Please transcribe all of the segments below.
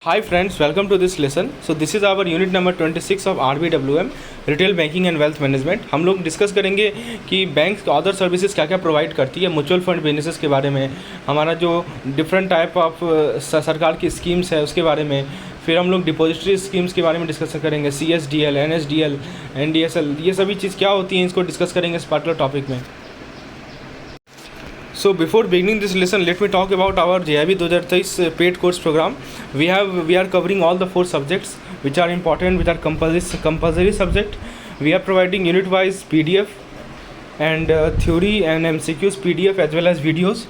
Hi friends, welcome to this lesson. So this is our unit number 26 of RBWM retail banking and wealth management. हम लोग discuss करेंगे कि bank other services क्या क्या provide करती है, म्यूचुअल फंड बिजनेसेस के बारे में, हमारा जो डिफरेंट टाइप ऑफ सरकार की स्कीम्स है उसके बारे में, फिर हम लोग डिपॉजिटरी स्कीम्स के बारे में डिस्कस करेंगे, CSDL, NSDL, NDSL, ये सभी चीज़ क्या होती हैं इसको डिस्कस करेंगे इस पार्टिकुलर टॉपिक में। So before beginning this lesson, let me talk about our JIB 2023 paid course program. We are covering all the 4 subjects which are important, which are compulsory subject. We are providing unit wise PDF and theory and MCQs PDF as well as videos.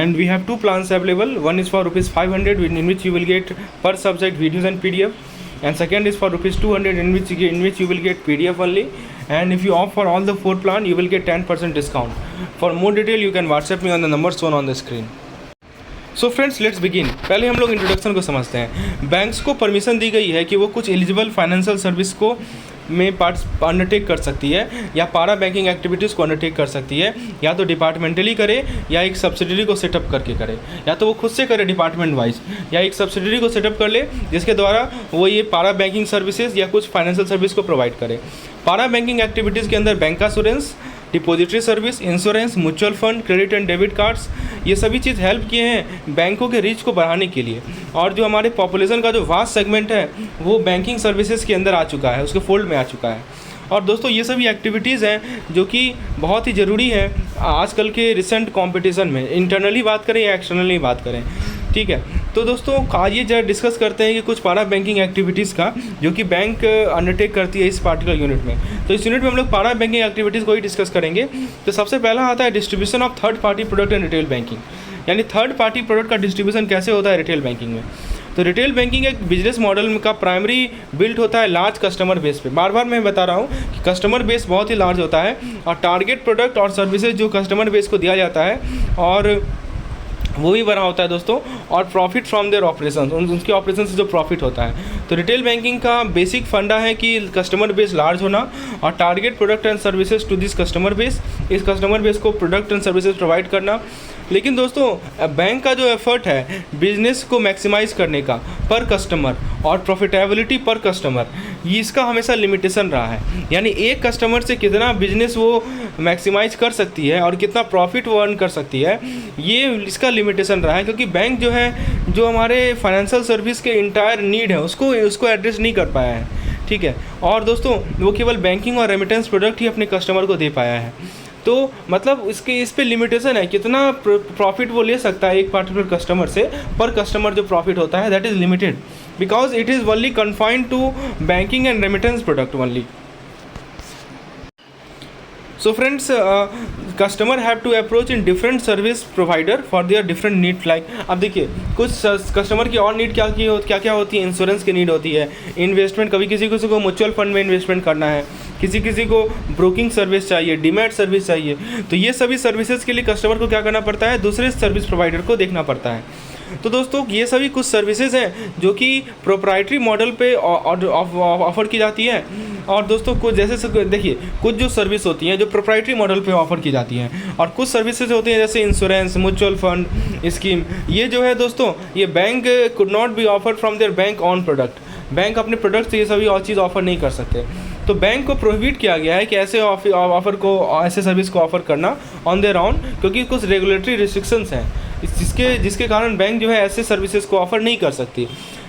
And we have 2 plans available. One is for ₹500 in which you will get per subject videos and PDF. And second is for ₹200 in which you will get PDF only. And if you opt for all the 4 plan, you will get 10% discount. For more detail, you can WhatsApp me on the number shown on the screen. So friends let's begin. पहले हम लोग introduction को समझते हैं। Banks को permission दी गई है कि वो कुछ एलिजिबल फाइनेंशियल सर्विस को में अंडरटेक कर सकती है या पारा बैंकिंग एक्टिविटीज़ को अंडरटेक कर सकती है, या तो डिपार्टमेंटली करे या एक सब्सिडरी को सेटअप करके करे, या तो वो खुद से करे डिपार्टमेंट वाइज, या एक सब्सिडरी को सेटअप कर ले जिसके द्वारा वो ये पारा बैंकिंग सर्विसेज या कुछ फाइनेंशियल सर्विस को प्रोवाइड करे। पारा बैंकिंग एक्टिविटीज़ के अंदर bank assurance, depository service, insurance, mutual fund, credit and debit cards, ये सभी चीज़ हेल्प किए हैं बैंकों के रीच को बढ़ाने के लिए। और जो हमारे पॉपुलेशन का जो वास्ट सेगमेंट है वो बैंकिंग सर्विसेज के अंदर आ चुका है, उसके फोल्ड में आ चुका है। और दोस्तों ये सभी एक्टिविटीज़ हैं जो कि बहुत ही ज़रूरी है आजकल के रिसेंट कॉम्पिटिशन में, इंटरनली बात करें या एक्सटर्नली बात करें, ठीक है। तो दोस्तों आज ये जरा डिस्कस करते हैं कि कुछ पारा बैंकिंग एक्टिविटीज़ का जो कि बैंक अंडरटेक करती है इस पार्टिकुलर यूनिट में। तो इस यूनिट में हम लोग पारा बैंकिंग एक्टिविटीज़ को ही डिस्कस करेंगे। तो सबसे पहला आता है distribution of third party product in retail banking, यानी थर्ड पार्टी प्रोडक्ट का डिस्ट्रीब्यूशन कैसे होता है रिटेल बैंकिंग में। तो रिटेल बैंकिंग एक बिजनेस मॉडल का प्राइमरी बिल्ड होता है लार्ज कस्टमर बेस पे। बार बार मैं बता रहा हूँ कि कस्टमर बेस बहुत ही लार्ज होता है और टारगेट प्रोडक्ट और सर्विसेज जो कस्टमर बेस को दिया जाता है और वो भी बड़ा होता है दोस्तों, और प्रॉफिट फ्रॉम देयर ऑपरेशन, उनके ऑपरेशन से जो प्रॉफिट होता है। तो रिटेल बैंकिंग का बेसिक फंडा है कि कस्टमर बेस लार्ज होना और target product and services to this customer base, इस कस्टमर बेस को प्रोडक्ट एंड सर्विसेज प्रोवाइड करना। लेकिन दोस्तों बैंक का जो एफर्ट है बिजनेस को मैक्सिमाइज़ करने का पर कस्टमर और प्रॉफिटेबिलिटी पर कस्टमर, ये इसका हमेशा लिमिटेशन रहा है। यानी एक कस्टमर से कितना बिजनेस वो मैक्सिमाइज़ कर सकती है और कितना प्रॉफिट वो अर्न कर सकती है, ये इसका लिमिटेशन रहा है। क्योंकि बैंक जो है जो हमारे फाइनेंशियल सर्विस के इंटायर नीड है उसको एड्रेस नहीं कर पाया है, ठीक है। और दोस्तों वो केवल बैंकिंग और रेमिटेंस प्रोडक्ट ही अपने कस्टमर को दे पाया है। तो मतलब इस पे लिमिटेशन है, कितना प्रॉफिट वो ले सकता है एक पार्टिकुलर कस्टमर से, पर कस्टमर जो प्रॉफिट होता है that is limited because it is only confined to banking and remittance product only. So friends, customer have to approach in different service provider for their different need। like अब देखिए कुछ customer की और need क्या होती है। Insurance की need होती है, इन्वेस्टमेंट, कभी किसी को म्यूचुअल फंड में इन्वेस्टमेंट करना है, किसी को ब्रोकिंग सर्विस चाहिए, डीमैट सर्विस चाहिए। तो ये सभी सर्विसेज के लिए कस्टमर को क्या करना पड़ता है, दूसरे सर्विस प्रोवाइडर को देखना पड़ता है। तो दोस्तों ये सभी कुछ सर्विसेज हैं जो कि प्रोप्राइटरी मॉडल पे ऑफ़र की जाती है। और दोस्तों कुछ जैसे देखिए कुछ जो सर्विस होती हैं जो प्रोप्राइटरी मॉडल पे ऑफ़र की जाती हैं, और कुछ सर्विसेज होती हैं जैसे इंश्योरेंस, म्यूचुअल फंड स्कीम, ये जो है दोस्तों ये bank could not be offer from there bank on product. Bank अपने प्रोडक्ट से ये सभी और चीज़ ऑफ़र नहीं कर सकते। तो बैंक को प्रोहिबिट किया गया है कि ऐसे ऑफ़र को, ऐसे सर्विस को ऑफ़र करना ऑन देयर ऑन, क्योंकि कुछ रेगुलेटरी रिस्ट्रिक्शंस हैं जिसके कारण बैंक जो है ऐसे सर्विसेज को ऑफ़र नहीं कर सकती।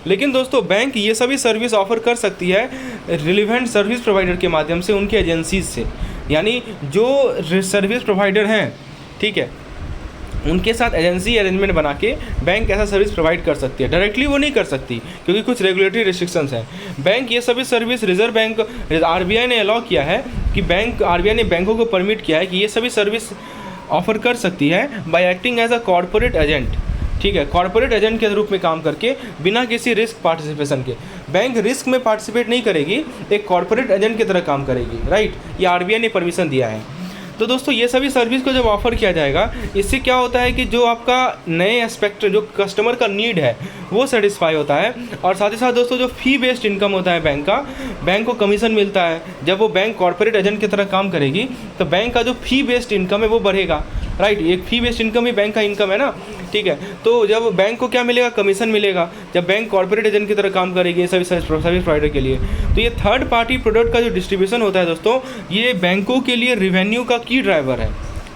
लेकिन दोस्तों बैंक ये सभी सर्विस ऑफ़र कर सकती है रिलेवेंट सर्विस प्रोवाइडर के माध्यम से, उनके एजेंसीज से। यानी जो सर्विस प्रोवाइडर हैं, ठीक है, उनके साथ एजेंसी अरेंजमेंट बना के बैंक ऐसा सर्विस प्रोवाइड कर सकती है। डायरेक्टली वो नहीं कर सकती क्योंकि कुछ रेगुलेटरी रिस्ट्रिक्शंस हैं। बैंक ये सभी सर्विस रिजर्व बैंक RBI ने अलाउ किया है कि RBI ने बैंकों को परमिट किया है कि ये सभी सर्विस ऑफ़र कर सकती है by acting as a corporate agent, ठीक है। कॉर्पोरेट एजेंट के रूप में काम करके बिना किसी रिस्क पार्टिसिपेशन के। बैंक रिस्क में पार्टिसिपेट नहीं करेगी, एक कॉर्पोरेट एजेंट की तरह काम करेगी, राइट। ये RBI ने परमिशन दिया है। तो दोस्तों ये सभी सर्विस को जब ऑफ़र किया जाएगा, इससे क्या होता है कि जो आपका नए एस्पेक्ट जो कस्टमर का नीड है वो सेटिस्फाई होता है। और साथ ही साथ दोस्तों जो फ़ी बेस्ड इनकम होता है बैंक का, बैंक को कमीशन मिलता है। जब वो बैंक कॉर्पोरेट एजेंट की तरह काम करेगी तो बैंक का जो फ़ी बेस्ड इनकम है वो बढ़ेगा। राइट। एक फी बेस्ड इनकम ही बैंक का इनकम है ना, ठीक है। तो जब बैंक को क्या मिलेगा, कमीशन मिलेगा, जब बैंक कॉर्पोरेट एजेंट की तरह काम करेगी सर्विस प्रोवाइडर के लिए। तो ये थर्ड पार्टी प्रोडक्ट का जो डिस्ट्रीब्यूशन होता है दोस्तों, ये बैंकों के लिए रेवेन्यू का की ड्राइवर है,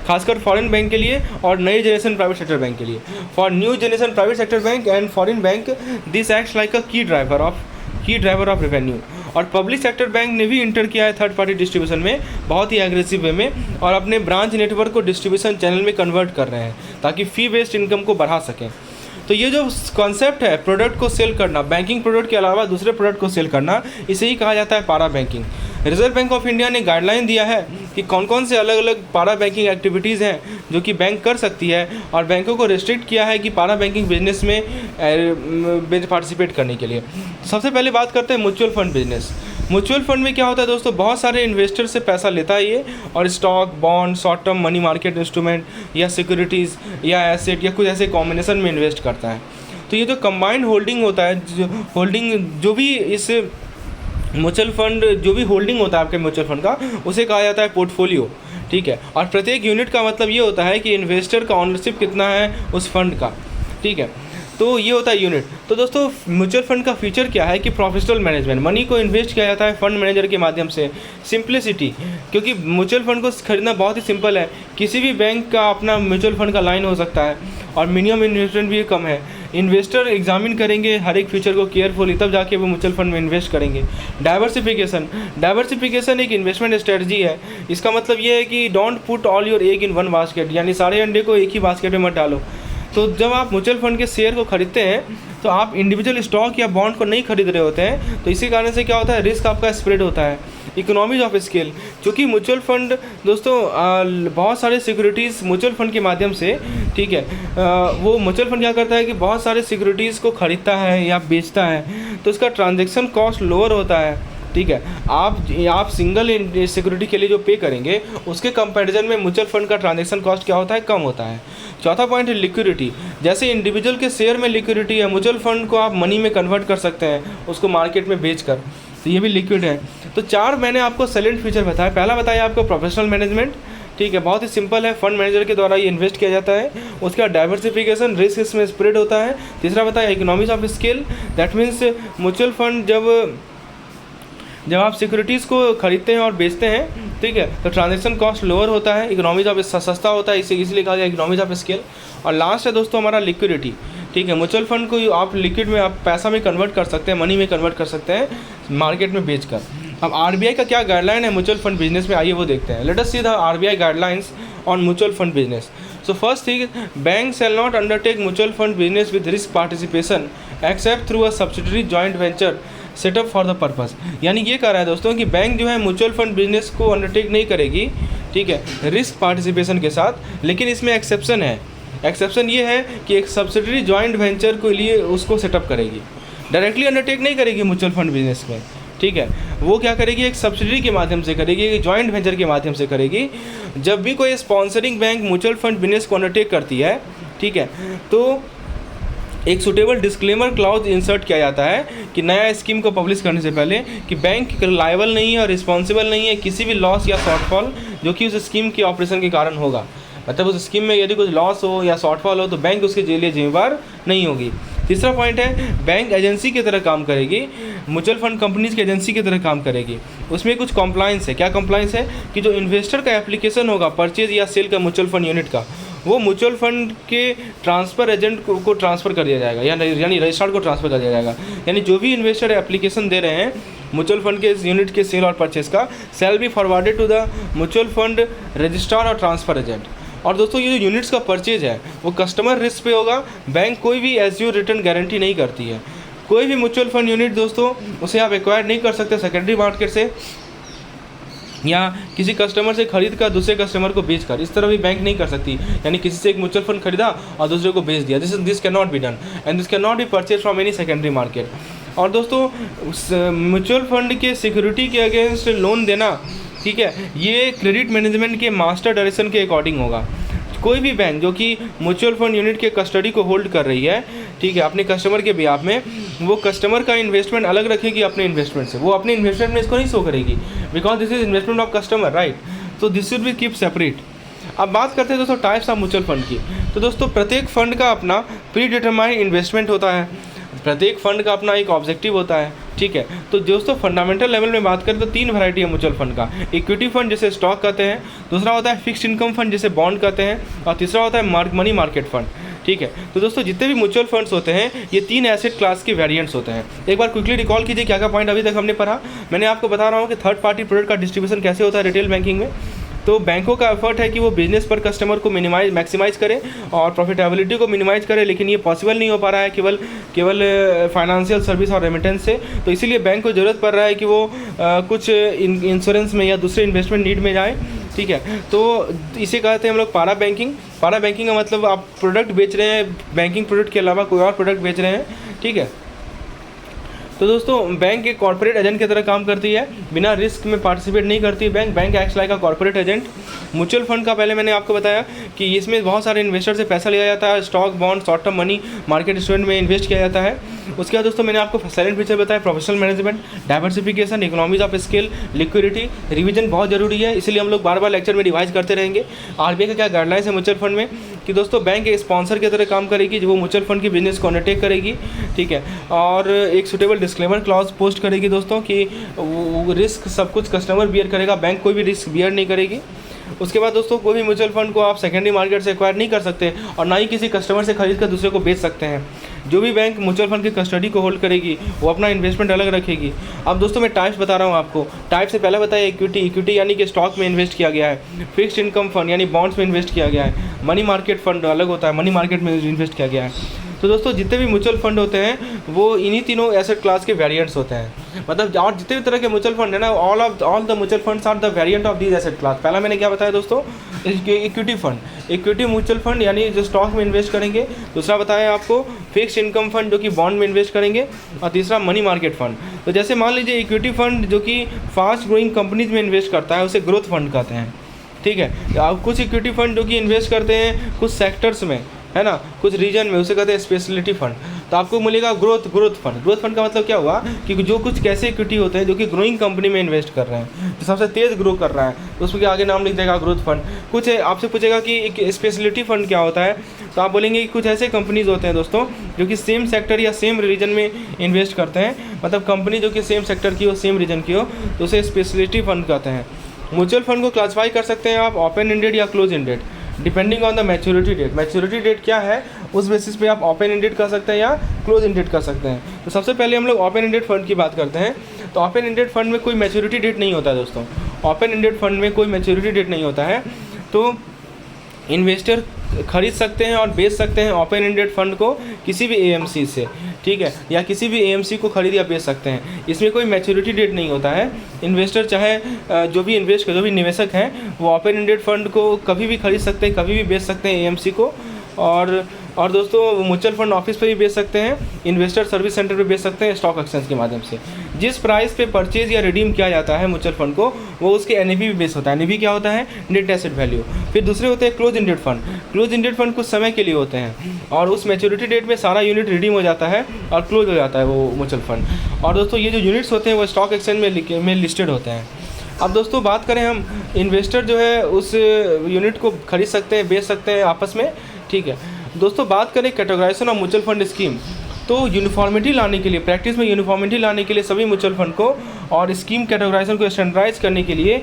खासकर फॉरेन बैंक के लिए और नई जनरेशन प्राइवेट सेक्टर बैंक के लिए। For new generation private sector bank and foreign bank this acts like अ की ड्राइवर ऑफ रेवेन्यू। और पब्लिक सेक्टर बैंक ने भी इंटर किया है थर्ड पार्टी डिस्ट्रीब्यूशन में बहुत ही एग्रेसिव वे में, और अपने ब्रांच नेटवर्क को डिस्ट्रीब्यूशन चैनल में कन्वर्ट कर रहे हैं ताकि फी बेस्ड इनकम को बढ़ा सकें। तो ये जो कॉन्सेप्ट है प्रोडक्ट को सेल करना, बैंकिंग प्रोडक्ट के अलावा दूसरे प्रोडक्ट को सेल करना, इसे ही कहा जाता है पारा banking. Reserve bank of India ने गाइडलाइन दिया है कि कौन कौन से अलग अलग पारा बैंकिंग एक्टिविटीज़ हैं जो कि बैंक कर सकती है, और बैंकों को रिस्ट्रिक्ट किया है कि पारा बैंकिंग बिजनेस में पार्टिसिपेट करने के लिए। सबसे पहले बात करते हैं mutual fund business. Mutual fund में क्या होता है दोस्तों, बहुत सारे इन्वेस्टर से पैसा लेता है ये, और stock, bond, short term money market instrument या सिक्योरिटीज़ या एसेट या कुछ ऐसे कॉम्बिनेशन में इन्वेस्ट करता है। तो ये जो कंबाइंड होल्डिंग होता है, जो भी इस म्यूचुअल फंड जो भी होल्डिंग होता है आपके म्यूचुअल फंड का, उसे कहा जाता है पोर्टफोलियो, ठीक है। और प्रत्येक यूनिट का मतलब ये होता है कि इन्वेस्टर का ऑनरशिप कितना है उस फंड का, ठीक है। तो ये होता है यूनिट। तो दोस्तों म्यूचुअल फंड का फीचर क्या है कि प्रोफेशनल मैनेजमेंट, मनी को इन्वेस्ट किया जाता है फंड मैनेजर के माध्यम से। सिंप्लिसिटी, क्योंकि म्यूचुअल फंड को खरीदना बहुत ही सिंपल है, किसी भी बैंक का अपना म्यूचुअल फंड का लाइन हो सकता है, और मिनिमम इन्वेस्टमेंट भी कम है। इन्वेस्टर एग्जामिन करेंगे हर एक फीचर को केयरफुली, तब जाके वो म्यूचुअल फंड में इन्वेस्ट करेंगे। डाइवर्सिफिकेशन एक इन्वेस्टमेंट स्ट्रेटजी है। इसका मतलब ये है कि don't put all your egg in one basket, यानी सारे अंडे को एक ही बास्केट में मत डालो। तो जब आप म्यूचुअल फंड के शेयर को खरीदते हैं तो आप इंडिविजुअल स्टॉक या बॉन्ड को नहीं खरीद रहे होते हैं, तो इसी कारण से क्या होता है, रिस्क आपका स्प्रेड होता है। इकोनॉमीज ऑफ स्केल, क्योंकि म्यूचुअल फंड दोस्तों बहुत सारे सिक्योरिटीज़ म्यूचुअल फंड के माध्यम से, ठीक है, वो म्यूचुअल फंड क्या करता है कि बहुत सारे सिक्योरिटीज़ को खरीदता है या बेचता है, तो इसका ट्रांजैक्शन कॉस्ट लोअर होता है, ठीक है। आप सिंगल सिक्योरिटी के लिए जो पे करेंगे उसके कंपैरिजन में म्यूचुअल फंड का ट्रांजैक्शन कॉस्ट क्या होता है, कम होता है। चौथा पॉइंट है लिक्विडिटी। जैसे इंडिविजुअल के शेयर में लिक्विडिटी है, म्यूचुअल फंड को आप मनी में कन्वर्ट कर सकते हैं उसको मार्केट में बेचकर, तो ये भी लिक्विड है। तो चार मैंने आपको सेलेंट फीचर बताया। पहला बताया आपको प्रोफेशनल मैनेजमेंट, ठीक है, बहुत ही सिंपल है, फंड मैनेजर के द्वारा ये इन्वेस्ट किया जाता है। उसके बाद डाइवर्सिफिकेशन, रिस्क इसमें स्प्रेड होता है। तीसरा बताया economies of scale, that means mutual fund जब आप सिक्योरिटीज़ को खरीदते हैं और बेचते हैं, ठीक है, तो ट्रांजैक्शन कॉस्ट लोअर होता है, इकोनॉमीज ऑफ सस्ता होता है, इसलिए कहा गया इकोनॉमीज ऑफ स्केल। और लास्ट है दोस्तों हमारा लिक्विडिटी, ठीक है। म्यूचुअल फंड को आप लिक्विड में आप पैसा में कन्वर्ट कर सकते हैं, मनी में कन्वर्ट कर सकते हैं मार्केट में बेचकर। अब आरबीआई का क्या गाइडलाइन है म्यूचुअल फंड बिजनेस में, आइए वो देखते हैं। Let us see the RBI guidelines on mutual fund business. So first thing, bank shall not undertake mutual fund business with risk participation accept through a subsidiary joint venture setup for the purpose. यानी ये कह रहा है दोस्तों कि bank जो है mutual fund business को अंडरटेक नहीं करेगी, ठीक है, रिस्क पार्टिसिपेशन के साथ। लेकिन इसमें एक्सेप्शन है। एक्सेप्शन ये है कि एक सब्सिडरी जॉइंट वेंचर के लिए उसको सेटअप करेगी, डायरेक्टली अंडरटेक नहीं करेगी म्यूचुअल फंड बिजनेस में, ठीक है। वो क्या करेगी, एक सब्सिडरी के माध्यम से करेगी, एक जॉइंट वेंचर के माध्यम से करेगी। जब भी कोई sponsoring bank mutual fund business को अंडरटेक करती है, ठीक है, तो एक सुटेबल डिस्क्लेमर क्लॉज इंसर्ट किया जाता है कि नया स्कीम को पब्लिश करने से पहले कि बैंक लायबल नहीं है और रिस्पॉन्सिबल नहीं है किसी भी लॉस या शॉर्टफॉल जो कि उस स्कीम के ऑपरेशन के कारण होगा। मतलब उस स्कीम में यदि कुछ लॉस हो या शॉर्टफॉल हो तो बैंक उसके लिए जिम्मेदार नहीं होगी। तीसरा पॉइंट है, बैंक एजेंसी की तरह काम करेगी, म्यूचुअल फंड कंपनीज की एजेंसी की तरह काम करेगी। उसमें कुछ कॉम्प्लाइंस है। क्या कॉम्प्लाइंस है कि जो इन्वेस्टर का एप्लीकेशन होगा परचेज या सेल का म्यूचुअल फंड यूनिट का, वो म्यूचुअल फंड के ट्रांसफ़र एजेंट को ट्रांसफ़र कर दिया जाएगा, यानी रजिस्ट्रार को ट्रांसफ़र कर दिया जाएगा। यानी जो भी इन्वेस्टर एप्लीकेशन दे रहे हैं म्यूचुअल फंड के इस यूनिट के सेल और परचेज का, sale be forwarded to the mutual fund registrar और ट्रांसफ़र एजेंट। और दोस्तों ये जो यूनिट्स का परचेज है वो कस्टमर रिस्क पे होगा। बैंक कोई भी एसयूर रिटर्न गारंटी नहीं करती है। कोई भी म्यूचुअल फंड यूनिट दोस्तों उसे आप एक्वायर नहीं कर सकते सेकेंडरी मार्केट से या किसी कस्टमर से खरीद कर दूसरे कस्टमर को बेच कर। इस तरह भी बैंक नहीं कर सकती, यानी किसी से एक म्यूचुअल फंड खरीदा और दूसरे को बेच दिया। This can not be done and this can not be purchase from any secondary market. और दोस्तों म्यूचुअल फंड के सिक्योरिटी के अगेंस्ट लोन देना, ठीक है, ये क्रेडिट मैनेजमेंट के मास्टर डायरेक्शन के अकॉर्डिंग होगा। कोई भी बैंक जो कि म्यूचुअल फंड यूनिट के कस्टडी को होल्ड कर रही है, ठीक है, अपने कस्टमर के बिहाफ में, वो कस्टमर का इन्वेस्टमेंट अलग रखेगी अपने इन्वेस्टमेंट से। वो अपने इन्वेस्टमेंट में इसको नहीं शो करेगी because this is investment of customer, right. तो this should be keep separate. अब बात करते हैं दोस्तों टाइप्स ऑफ म्यूचुअल फंड की। तो दोस्तों प्रत्येक फंड का अपना प्री डिटरमाइंड इन्वेस्टमेंट होता है, प्रत्येक फंड का अपना एक ऑब्जेक्टिव होता है, ठीक है। तो दोस्तों फंडामेंटल लेवल में बात करें तो 3 वैरायटी है म्यूचुअल फंड का। इक्विटी फंड जिसे स्टॉक कहते हैं, दूसरा होता है फिक्स्ड इनकम फंड जिसे बॉन्ड कहते हैं, और तीसरा होता है मनी मार्केट फंड, ठीक है। तो दोस्तों जितने भी म्यूचुअल फंड्स होते हैं ये 3 एसेट क्लास के वेरिएंट्स होते हैं। एक बार क्विकली रिकॉल कीजिए क्या क्या पॉइंट अभी तक हमने पढ़ा। मैंने आपको बता रहा हूँ कि थर्ड पार्टी प्रोडक्ट का डिस्ट्रीब्यूशन कैसे होता है रिटेल बैंकिंग में। तो बैंकों का एफर्ट है कि वो बिजनेस पर कस्टमर को मैक्सिमाइज़ करें और प्रॉफिटेबिलिटी को मिनिमाइज़ करें, लेकिन ये पॉसिबल नहीं हो पा रहा है केवल फाइनेंशियल सर्विस और रेमिटेंस से। तो इसीलिए बैंक को ज़रूरत पड़ रहा है कि वो कुछ इंश्योरेंस में या दूसरे इन्वेस्टमेंट नीड में जाए, ठीक है। तो इसे कहते हैं हम लोग पारा बैंकिंग। पारा बैंकिंग का मतलब आप प्रोडक्ट बेच रहे हैं, बैंकिंग प्रोडक्ट के अलावा कोई और प्रोडक्ट बेच रहे हैं, ठीक है। तो दोस्तों बैंक एक कॉर्पोरेट एजेंट की तरह काम करती है, बिना रिस्क में पार्टिसिपेट नहीं करती है बैंक एक्ट्स लाइक अ कॉर्पोरेट एजेंट। म्यूचुअल फंड का पहले मैंने आपको बताया कि इसमें बहुत सारे इन्वेस्टर से पैसा लिया जाता है, stock bond short term money market instrument में इन्वेस्ट किया जाता है। उसके बाद दोस्तों मैंने आपको साइलेंट फीचर बताया, professional management, diversification, economies of scale, liquidity, revision बहुत जरूरी है, इसलिए हम लोग बार बार लेक्चर में रिवाइज करते रहेंगे। आरबीआई का क्या गाइडलाइंस है म्यूचुअल फंड में कि दोस्तों बैंक एक स्पॉन्सर की तरह काम करेगी जो वो म्यूचुअल फंड की बिजनेस को अंडरटेक करेगी, ठीक है। और एक सुटेबल डिस्क्लेमर क्लॉज पोस्ट करेगी दोस्तों कि वो रिस्क सब कुछ कस्टमर बियर करेगा, बैंक कोई भी रिस्क बियर नहीं करेगी। उसके बाद दोस्तों कोई भी म्यूचुअल फंड को आप सेकेंडरी मार्केट से एक्वायर नहीं कर सकते और ना ही किसी कस्टमर से खरीद कर दूसरे को बेच सकते हैं। जो भी बैंक म्यूचुअल फंड की कस्टडी को होल्ड करेगी वो अपना इन्वेस्टमेंट अलग रखेगी। अब दोस्तों मैं टाइप्स बता रहा हूँ आपको। टाइप से पहले बताया इक्विटी यानी कि स्टॉक में इन्वेस्ट किया गया है, फिक्स्ड इनकम फंड यानी बॉन्ड्स में इन्वेस्ट किया गया है, मनी मार्केट फंड अलग होता है, मनी मार्केट में इन्वेस्ट किया गया है। तो दोस्तों जितने भी म्यूचुअल फंड होते हैं वो इन्हीं तीनों एसेट क्लास के वेरिएंट्स होते हैं। मतलब और जितने भी तरह के म्यूचुअल फंड है ना, all the mutual funds are the variant of these asset class. पहला मैंने क्या बताया दोस्तों, equity fund, equity mutual fund यानी जो स्टॉक में इन्वेस्ट करेंगे। दूसरा बताया आपको फिक्स्ड इनकम फंड जो कि बॉन्ड में इन्वेस्ट करेंगे, और तीसरा मनी मार्केट फंड। तो जैसे मान लीजिए इक्विटी फंड जो कि फास्ट ग्रोइंग कंपनीज में इन्वेस्ट करता है उसे ग्रोथ फंड कहते हैं, ठीक है। अब कुछ इक्विटी फंड जो कि इन्वेस्ट करते हैं कुछ सेक्टर्स में, है ना, कुछ रीजन में, उसे कहते हैं स्पेशलिटी फंड। तो आपको मिलेगा ग्रोथ फंड। ग्रोथ फंड का मतलब क्या हुआ कि जो कुछ कैसे इक्विटी होते हैं जो कि ग्रोइंग कंपनी में इन्वेस्ट कर रहे हैं, जो सबसे तेज़ ग्रो कर रहा है, तो उसके आगे नाम लिख देगा ग्रोथ फंड। कुछ आपसे पूछेगा कि एक स्पेशलिटी फंड क्या होता है, तो आप बोलेंगे कि कुछ ऐसे कंपनीज होते हैं दोस्तों जो कि सेम सेक्टर या सेम रीजन में इन्वेस्ट करते हैं। मतलब कंपनी जो कि सेम सेक्टर की हो, सेम रीजन की हो, तो उसे स्पेशलिटी फंड कहते हैं। म्यूचुअल फंड को क्लासीफाई कर सकते हैं आप ओपन एंडेड या close ended, depending on the maturity date. Maturity date क्या है उस बेसिस पे आप ओपन एंडेड कर सकते हैं या क्लोज एंडेड कर सकते हैं। तो सबसे पहले हम लोग ओपन एंडेड फंड की बात करते हैं। तो ओपन एंडेड फंड में कोई मैच्योरिटी डेट नहीं होता है दोस्तों। ओपन एंडेड फंड में कोई मैच्योरिटी डेट नहीं होता है, तो इन्वेस्टर खरीद सकते हैं और बेच सकते हैं ओपन एंडेड फंड को किसी भी एएमसी से, ठीक है, या किसी भी एएमसी को खरीद या बेच सकते हैं। इसमें कोई मैच्योरिटी डेट नहीं होता है। इन्वेस्टर चाहे जो भी निवेशक हैं वो ओपन एंडेड फंड को कभी भी खरीद सकते हैं, कभी भी बेच सकते हैं एएमसी को। और दोस्तों म्यूचुअल फंड ऑफिस पे भी बेच सकते हैं, इन्वेस्टर सर्विस सेंटर पे बेच सकते हैं, स्टॉक एक्सचेंज के माध्यम से। जिस प्राइस पे परचेज या रिडीम किया जाता है म्यूचुअल फंड को वो उसके एनएवी भी बेस होता है। एनएवी क्या होता है, नेट एसेट वैल्यू। फिर दूसरे होते हैं close ended fund. Close ended fund कुछ समय के लिए होते हैं और उस मैच्योरिटी डेट में सारा यूनिट रिडीम हो जाता है और क्लोज हो जाता है वो म्यूचुअल फंड। और दोस्तों ये जो यूनिट्स होते हैं वो स्टॉक एक्सचेंज में लिस्टेड होते हैं। अब दोस्तों बात करें हम, इन्वेस्टर जो है उस यूनिट को खरीद सकते हैं, बेच सकते हैं आपस में, ठीक है। दोस्तों बात करें categorisation of mutual fund scheme, तो यूनिफॉर्मिटी लाने के लिए, प्रैक्टिस में यूनिफॉर्मिटी लाने के लिए सभी म्यूचुअल फंड को और स्कीम कैटेगराइजेशन को स्टैंडर्डाइज करने के लिए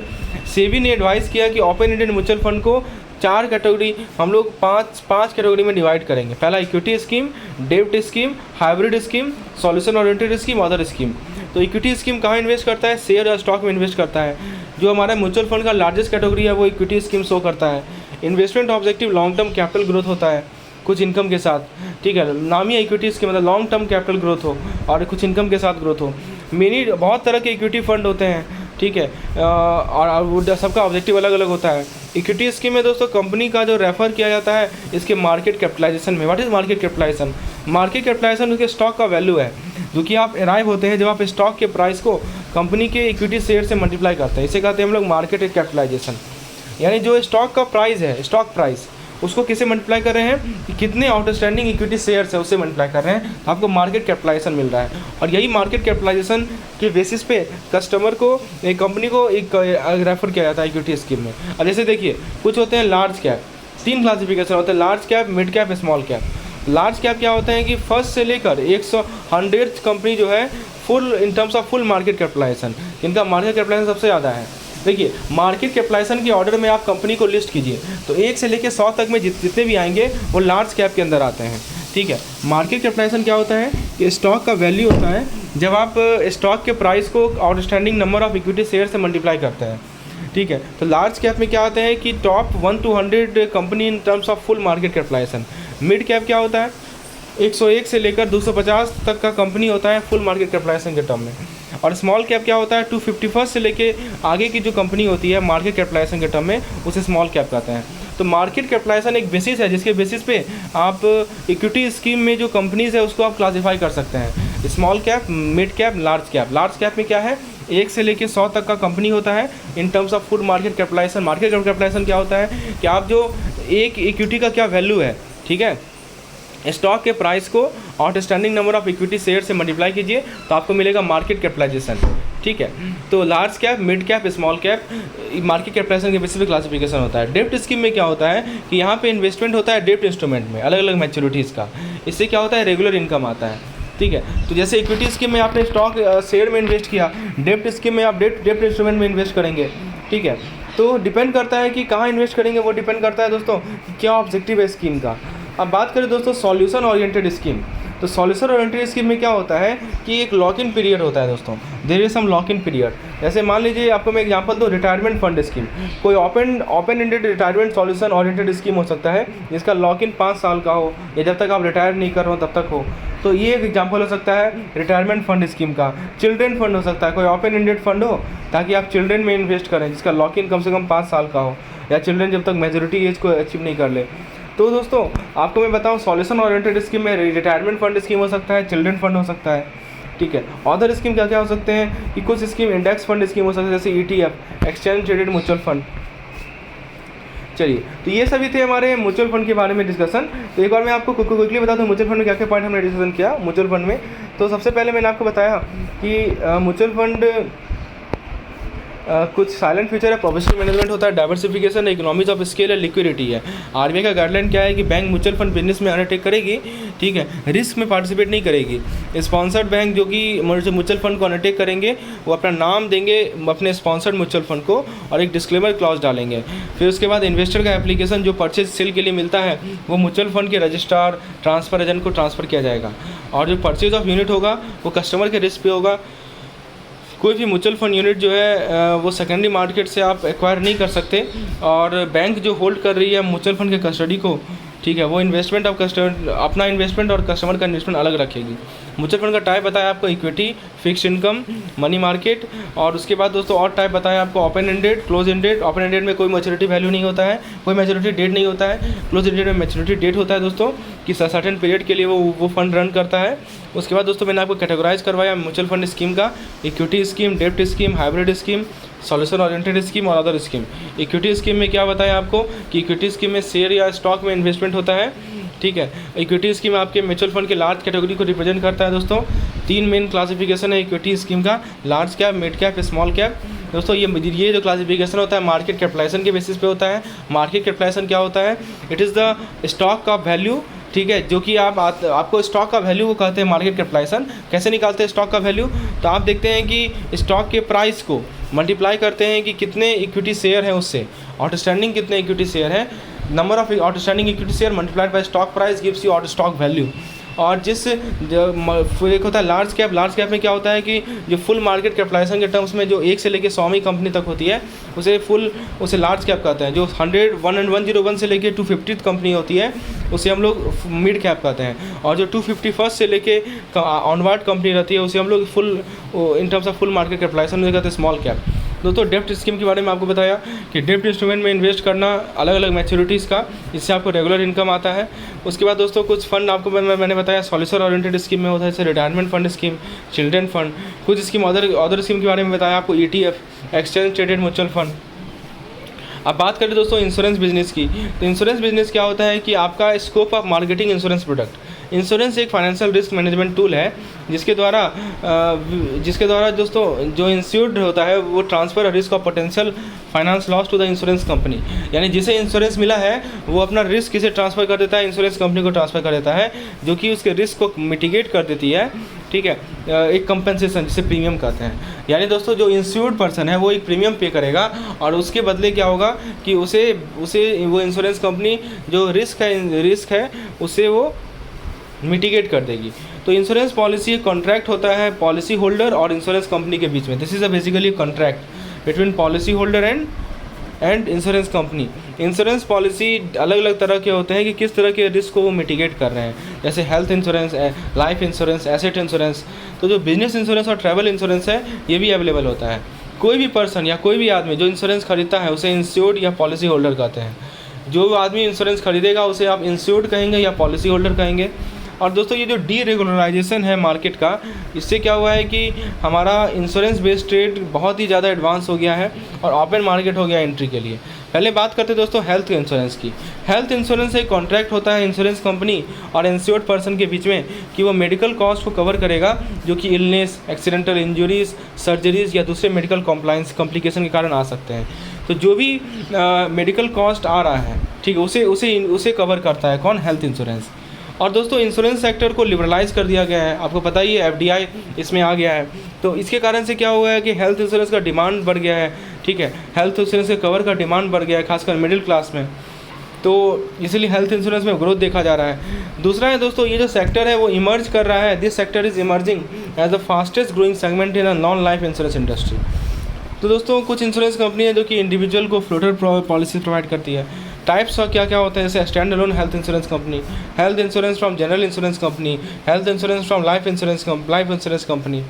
सेबी ने एडवाइस किया कि ओपन एंडेड म्यूचुअल फंड को 4 कैटेगरी, हम लोग पाँच कैटेगरी में डिवाइड करेंगे। पहला इक्विटी स्कीम, डेब्ट scheme, hybrid scheme, solution oriented scheme, other scheme. तो इक्विटी स्कीम कहाँ इन्वेस्ट करता है, शेयर या स्टॉक में इन्वेस्ट करता है। जो हमारा म्यूचुअल फंड का लार्जेस्ट कैटेगरी है वो इक्विटी स्कीम शो करता है। Investment objective long term capital growth होता है कुछ इनकम के साथ, ठीक है। नाम ही इक्विटी स्कीम मतलब लॉन्ग टर्म कैपिटल ग्रोथ हो और कुछ इनकम के साथ ग्रोथ हो। बहुत तरह के इक्विटी फंड होते हैं, ठीक है, और सबका ऑब्जेक्टिव अलग अलग होता है। इक्विटी स्कीम में दोस्तों कंपनी का जो रेफर किया जाता है इसके मार्केट कैपिटलाइजेशन में। What is market capitalisation? Market capitalisation उसके स्टॉक का वैल्यू है जो कि आप अराइव होते हैं जब आप स्टॉक के प्राइस को कंपनी के इक्विटी शेयर से मल्टीप्लाई करते हैं। इसे कहते हैं हम लोग मार्केट कैपिटलाइजेशन। यानी जो स्टॉक का प्राइस है, स्टॉक प्राइस, उसको किसे मल्टीप्लाई कर रहे हैं, कि कितने आउटस्टैंडिंग इक्विटी शेयर्स है उससे मल्टीप्लाई कर रहे हैं, तो आपको मार्केट कैपिटलाइजेशन मिल रहा है। और यही मार्केट कैपिटलाइजेशन के बेसिस पे कस्टमर को, एक कंपनी को एक रेफर किया जाता है इक्विटी स्कीम में। और जैसे देखिए कुछ होते हैं लार्ज कैप, 3 क्लासिफिकेशन होते हैं, large cap, mid cap, small cap. Large cap क्या होता है कि फर्स्ट से लेकर 100 कंपनी जो है full in terms of full market capitalisation, जिनका मार्केट कैपिटलाइजेशन सबसे ज़्यादा है। देखिए मार्केट कैपिटलाइजेशन के ऑर्डर में आप कंपनी को लिस्ट कीजिए, तो 1 से लेकर 100 तक में जितने भी आएंगे वो लार्ज कैप के अंदर आते हैं। ठीक है, मार्केट कैपिटलाइजेशन क्या होता है कि स्टॉक का वैल्यू होता है जब आप स्टॉक के प्राइस को outstanding number of equity share से मल्टीप्लाई करते हैं। ठीक है, तो लार्ज कैप में क्या होता है कि top 1 to 100 company in terms of full market capitalisation. Mid cap क्या होता है, 101 से लेकर 250 तक का कंपनी होता है फुल मार्केट कैपिटलाइजेशन के टर्म में। और स्मॉल कैप क्या होता है, 251 से लेके आगे की जो कंपनी होती है मार्केट कैपिटलाइजेशन के टर्म में, उसे स्मॉल कैप कहते हैं। तो मार्केट कैपिटलाइजेशन एक बेसिस है जिसके बेसिस पे आप इक्विटी स्कीम में जो कंपनीज है उसको आप क्लासीफाई कर सकते हैं, small cap, mid cap, large cap. Large cap में क्या है, 1 से लेकर 100 तक का कंपनी होता है in terms of full market capitalisation. Market capitalisation क्या होता है कि आप जो एक इक्विटी का क्या वैल्यू है, ठीक है, स्टॉक के प्राइस को outstanding number of equity share से मल्टीप्लाई कीजिए तो आपको मिलेगा मार्केट कैपिटलाइजेशन। ठीक है, तो large cap, mid cap, small cap market capitalisation के बेसिस पे क्लासिफिकेशन होता है। डेब्ट स्कीम में क्या होता है कि यहाँ पे इन्वेस्टमेंट होता है डेब्ट इंस्ट्रूमेंट में, अलग अलग मैच्योरिटीज़ का। इससे क्या होता है, रेगुलर इनकम आता है। ठीक है, तो जैसे इक्विटी स्कीम में आपने स्टॉक शेयर में इन्वेस्ट किया, डेब्ट स्कीम में आप डेब्ट इंस्ट्रूमेंट में इन्वेस्ट करेंगे। ठीक है, तो डिपेंड करता है कि कहाँ इन्वेस्ट करेंगे, वो डिपेंड करता है दोस्तों कि क्या ऑब्जेक्टिव है स्कीम का। अब बात करें दोस्तों सॉल्यूशन ओरिएंटेड स्कीम, तो सॉल्यूशन ओरिएंटेड स्कीम में क्या होता है कि एक लॉक इन पीरियड होता है दोस्तों, there is some lock in period. जैसे मान लीजिए आपको मैं एग्जांपल दूँ, रिटायरमेंट फंड स्कीम, कोई open ended retirement solution oriented scheme हो सकता है जिसका लॉक इन 5 साल का हो, या जब तक आप रिटायर नहीं कर रहे हो तब तक हो। तो ये एक एग्जांपल हो सकता है रिटायरमेंट फंड स्कीम का। चिल्ड्रेन फंड हो सकता है, कोई ओपन एंडेड फंड हो ताकि आप चिल्ड्रेन में इन्वेस्ट करें जिसका लॉक इन कम से कम 5 साल का हो, या चिल्ड्रेन जब तक मेजोरिटी एज को अचीव नहीं कर ले। तो दोस्तों आपको मैं बताऊं, सॉल्यूशन ओरिएंटेड स्कीम में रिटायरमेंट फंड स्कीम हो सकता है, चिल्ड्रन फंड हो सकता है। ठीक है, अदर स्कीम क्या क्या हो सकते हैं कि कुछ स्कीम इंडेक्स फंड स्कीम हो सकते हैं, जैसे ETF, exchange traded mutual fund. चलिए, तो ये सभी थे हमारे म्यूचुअल फंड के बारे में डिस्कशन। तो एक बार मैं आपको क्विकली बता दूं म्यूचुअल फंड में क्या क्या पॉइंट हमने डिस्कशन किया म्यूचुअल फंड में। तो सबसे पहले मैंने आपको बताया कि म्यूचुअल फंड कुछ साइलेंट फीचर है, प्रोफेशनल मैनेजमेंट होता है, डाइवर्सिफिकेशन है, इकोनॉमीज ऑफ स्केल है, लिक्विडिटी है। RBI का गाइडलाइन क्या है कि बैंक म्यूचुअल फंड बिजनेस में अंडरटेक करेगी, ठीक है, रिस्क में पार्टिसिपेट नहीं करेगी। स्पॉन्सर्ड बैंक जो कि म्यूचुअल फंड को अंडरटेक करेंगे वो अपना नाम देंगे अपने स्पॉन्सर्ड म्यूचुअल फंड को और एक डिस्क्लेमर क्लॉज डालेंगे। फिर उसके बाद इन्वेस्टर का एप्लीकेशन जो परचेज सेल के लिए मिलता है वो म्यूचुअल फंड के रजिस्ट्रार ट्रांसफर एजेंट को ट्रांसफ़र किया जाएगा, और जो परचेज ऑफ यूनिट होगा वो कस्टमर के रिस्क पे होगा। कोई भी म्यूचुअल फंड यूनिट जो है वो सेकेंडरी मार्केट से आप एक्वायर नहीं कर सकते, और बैंक जो होल्ड कर रही है म्यूचुअल फंड के कस्टडी को, ठीक है, वो इन्वेस्टमेंट ऑफ कस्टमर, अपना इन्वेस्टमेंट और कस्टमर का इन्वेस्टमेंट अलग रखेगी। म्यूचुअल फंड का टाइप बताया आपको, equity, fixed income, money market, और उसके बाद दोस्तों और टाइप बताया आपको, open ended, close ended. Open ended में कोई मैच्योरिटी वैल्यू नहीं होता है, कोई मैच्योरिटी डेट नहीं होता है। क्लोज एंडेड में मैच्योरिटी डेट होता है दोस्तों कि सर्टेन पीरियड के लिए वो फंड रन करता है। उसके बाद दोस्तों मैंने आपको कैटेगराइज करवाया म्यूचुअल फंड स्कीम का, इक्विटी स्कीम, डेब्ट scheme, hybrid scheme, solution oriented scheme और अदर स्कीम। इक्विटी स्कीम में क्या बताया आपको कि इक्विटी स्कीम में शेयर या स्टॉक में इन्वेस्टमेंट होता है, ठीक है। इक्विटी स्कीम आपके म्यूचुअल फंड के लार्ज कैटेगरी को रिप्रेजेंट करता है दोस्तों। 3 मेन क्लासिफिकेशन है इक्विटी स्कीम का, large cap, mid cap, small cap. दोस्तों ये जो क्लासिफिकेशन होता है मार्केट कैपिटलाइजेशन के बेसिस पे होता है। मार्केट कैपिटलाइजेशन क्या होता है, इट इज़ द स्टॉक का वैल्यू, ठीक है, जो कि आपको स्टॉक का वैल्यू को कहते हैं मार्केट कैपिटलाइजेशन। कैसे निकालते हैं स्टॉक का वैल्यू, तो आप देखते हैं कि स्टॉक के प्राइस को मल्टीप्लाई करते हैं कि कितने इक्विटी शेयर हैं उससे, आउटस्टैंडिंग कितने इक्विटी शेयर हैं, number of outstanding equity share multiplied by stock price gives you out stock value. और एक होता है लार्ज कैप। लार्ज कैप में क्या होता है कि जो फुल मार्केट कैपिटलाइजेशन के टर्म्स में जो 1 से लेकर 100वीं कंपनी तक होती है उसे लार्ज कैप कहते हैं। जो 101 से लेकर 250 कंपनी होती है उसे हम लोग मिड कैप कहते हैं। और जो 251 से लेके ऑनवर्ड कंपनी रहती है उसे हम लोग full in terms of full market capitalisation में कहते हैं स्मॉल कैप। दोस्तों डेब्ट स्कीम के बारे में आपको बताया कि डेब्ट इंस्ट्रूमेंट में इन्वेस्ट करना अलग अलग मैच्योरिटीज़ का, इससे आपको रेगुलर इनकम आता है। उसके बाद दोस्तों कुछ फंड आपको मैंने बताया सॉल्यूशन ओरिएंटेड स्कीम में होता है, जैसे retirement fund scheme, children fund. कुछ स्कीम अदर स्कीम के बारे में बताया आपको, ETF, exchange traded mutual fund. अब बात करें दोस्तों इंश्योरेंस बिजनेस की, तो इंश्योरेंस बिजनेस क्या होता है कि आपका scope of marketing insurance product. Insurance एक फाइनेंशियल रिस्क मैनेजमेंट टूल है जिसके द्वारा दोस्तों जो इंश्योर्ड होता है वो transfer risk of potential finance loss to the insurance company, यानी जिसे इंश्योरेंस मिला है वो अपना रिस्क किसे ट्रांसफ़र कर देता है, इंश्योरेंस कंपनी को ट्रांसफ़र कर देता है, जो कि उसके रिस्क को मिटिगेट कर देती है, ठीक है, एक कंपनसेशन जिसे प्रीमियम कहते हैं। यानी दोस्तों जो इंश्योर्ड पर्सन है वो एक प्रीमियम पे करेगा और उसके बदले क्या होगा कि उसे वो इंश्योरेंस कंपनी जो रिस्क है उसे वो मिटिगेट कर देगी। तो इंश्योरेंस पॉलिसी एक कॉन्ट्रैक्ट होता है पॉलिसी होल्डर और इंश्योरेंस कंपनी के बीच में। This is a basically contract between policy holder and insurance company. Insurance policy अलग अलग तरह के होते हैं कि किस तरह के रिस्क को वो मिटिगेट कर रहे हैं, जैसे health insurance, life insurance, asset insurance. तो जो बिजनेस इंश्योरेंस और ट्रैवल इंश्योरेंस है ये भी अवेलेबल होता है। कोई भी पर्सन या कोई भी आदमी जो इंश्योरेंस खरीदता है उसे इंश्योर्ड या पॉलिसी होल्डर कहते हैं। जो आदमी इंश्योरेंस खरीदेगा उसे आप इंश्योर्ड कहेंगे या पॉलिसी होल्डर कहेंगे। और दोस्तों ये जो डीरेगुलराइजेशन है मार्केट का, इससे क्या हुआ है कि हमारा इंश्योरेंस बेस्ड ट्रेड बहुत ही ज़्यादा एडवांस हो गया है और ओपन मार्केट हो गया एंट्री के लिए। पहले बात करते हैं दोस्तों हेल्थ इंश्योरेंस की। हेल्थ इंश्योरेंस एक कॉन्ट्रैक्ट होता है इंश्योरेंस कंपनी और इंश्योर्ड पर्सन के बीच में कि वो मेडिकल कॉस्ट को कवर करेगा जो कि इलनेस, एक्सीडेंटल इंजरीज, सर्जरीज या दूसरे मेडिकल कॉम्प्लिकेशन के कारण आ सकते हैं। तो जो भी मेडिकल कॉस्ट आ रहा है, ठीक है, उसे कवर करता है कौन, हेल्थ इंश्योरेंस। और दोस्तों इंश्योरेंस सेक्टर को लिबरलाइज़ कर दिया गया है, आपको पता ही है FDI इसमें आ गया है। तो इसके कारण से क्या हुआ है कि हेल्थ इंश्योरेंस का डिमांड बढ़ गया है, ठीक है, हेल्थ इंश्योरेंस के कवर का डिमांड बढ़ गया है खासकर मिडिल क्लास में। तो इसीलिए हेल्थ इंश्योरेंस में ग्रोथ देखा जा रहा है। दूसरा है दोस्तों ये जो सेक्टर है वो इमर्ज कर रहा है, this sector is emerging as the fastest growing segment in a non life insurance industry. तो दोस्तों कुछ इंश्योरेंस कंपनी है जो कि इंडिविजुअल को फ्लोटर पॉलिसी प्रोवाइड करती है। टाइप्स क्या क्या होते हैं, जैसे stand alone health insurance company, health insurance from general insurance company, health insurance from life insurance company.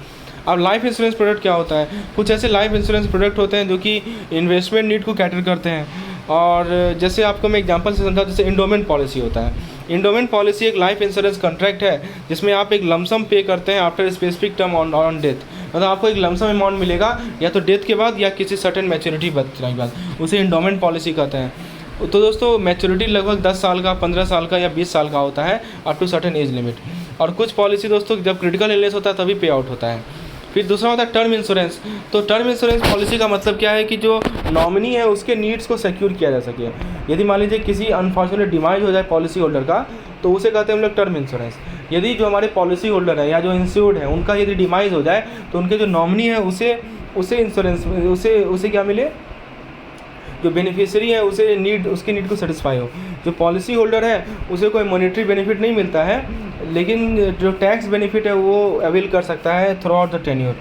अब लाइफ इंश्योरेंस प्रोडक्ट क्या होता है, कुछ ऐसे लाइफ इंश्योरेंस प्रोडक्ट होते हैं जो कि इन्वेस्टमेंट नीड को कैटर करते हैं। और जैसे आपको मैं एग्जांपल से समझा, जैसे इंडोमेंट पॉलिसी होता है। इंडोमेंट पॉलिसी एक लाइफ इंश्योरेंस कॉन्ट्रैक्ट है जिसमें आप एक लमसम पे करते हैं after specific term on death. मतलब आपको एक लमसम अमाउंट मिलेगा या तो डेथ के बाद या किसी सर्टेन मैच्योरिटी के बाद, उसे इंडोमेंट पॉलिसी कहते हैं। तो दोस्तों मैच्योरिटी लगभग 10 साल का, 15 साल का या 20 साल का होता है up to certain age limit. और कुछ पॉलिसी दोस्तों जब क्रिटिकल इलनेस होता है तभी पे आउट होता है। फिर दूसरा होता है टर्म इंश्योरेंस। तो टर्म इंश्योरेंस पॉलिसी का मतलब क्या है कि जो नॉमिनी है उसके नीड्स को सिक्योर किया जा सके। यदि मान लीजिए किसी अनफॉर्चुनेट डिमाइज हो जाए पॉलिसी होल्डर का, तो उसे कहते हैं हम लोग टर्म इंश्योरेंस। यदि जो हमारे पॉलिसी होल्डर है या जो इंश्योर्ड है उनका यदि डिमाइज हो जाए तो उनके जो नॉमिनी है उसे इंश्योरेंस उसे क्या मिले, जो बेनिफिशियरी है उसकी नीड को सेटिस्फाई हो। जो पॉलिसी होल्डर है उसे कोई मॉनेटरी बेनिफिट नहीं मिलता है, लेकिन जो टैक्स बेनिफिट है वो अवेल कर सकता है थ्रू आउट द टेन्योर।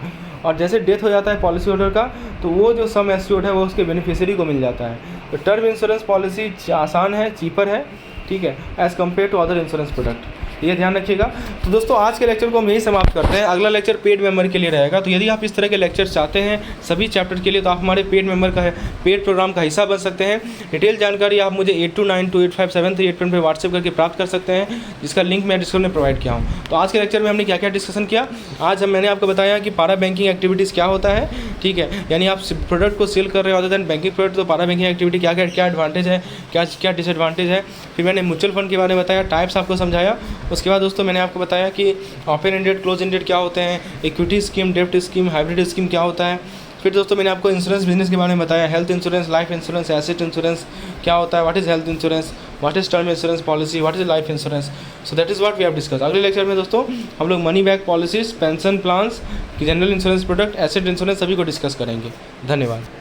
और जैसे डेथ हो जाता है पॉलिसी होल्डर का तो वो जो सम एश्योर्ड है वो उसके बेनिफिशियरी को मिल जाता है। तो टर्म इंश्योरेंस पॉलिसी आसान है, चीपर है, ठीक है, as compare to other insurance product, ये ध्यान रखिएगा। तो दोस्तों आज के लेक्चर को हम यही समाप्त करते हैं। अगला लेक्चर पेड मेंबर के लिए रहेगा। तो यदि आप इस तरह के लेक्चर चाहते हैं सभी चैप्टर के लिए तो आप हमारे पेड प्रोग्राम का हिस्सा बन सकते हैं। डिटेल जानकारी आप मुझे 8292857381 पर व्हाट्सएप करके प्राप्त कर सकते हैं, जिसका लिंक मैं डिस्क्रिप्शन में प्रोवाइड किया हूँ। तो आज के लेक्चर में हमने क्या क्या डिस्कशन किया, आज मैंने आपको बताया कि पारा बैंकिंग एक्टिविटीज़ क्या होता है, ठीक है, यानी आप प्रोडक्ट को सेल कर रहे हो अदर देन बैंकिंग प्रोडक्ट, तो पारा बैंकिंग एक्टिविटी क्या एडवांटेज है, क्या डिसएडवांटेज है। फिर मैंने म्यूचुअल फंड के बारे में बताया, टाइप्स आपको समझाया। उसके बाद दोस्तों मैंने आपको बताया कि ओपन एंडेड, क्लोज एंडेड क्या होते हैं, इक्विटी स्कीम, डेब्ट स्कीम, हाइब्रिड स्कीम क्या होता है। फिर दोस्तों मैंने आपको इंश्योरेंस बिजनेस के बारे में बताया, health insurance, life insurance, asset insurance क्या होता है, what is health insurance, what is term insurance policy, what is life insurance. So that is what we have discuss. अगले लेक्चर में दोस्तों हम लोग money back policies, pension plans, general insurance product, asset insurance सभी को discuss करेंगे। धन्यवाद।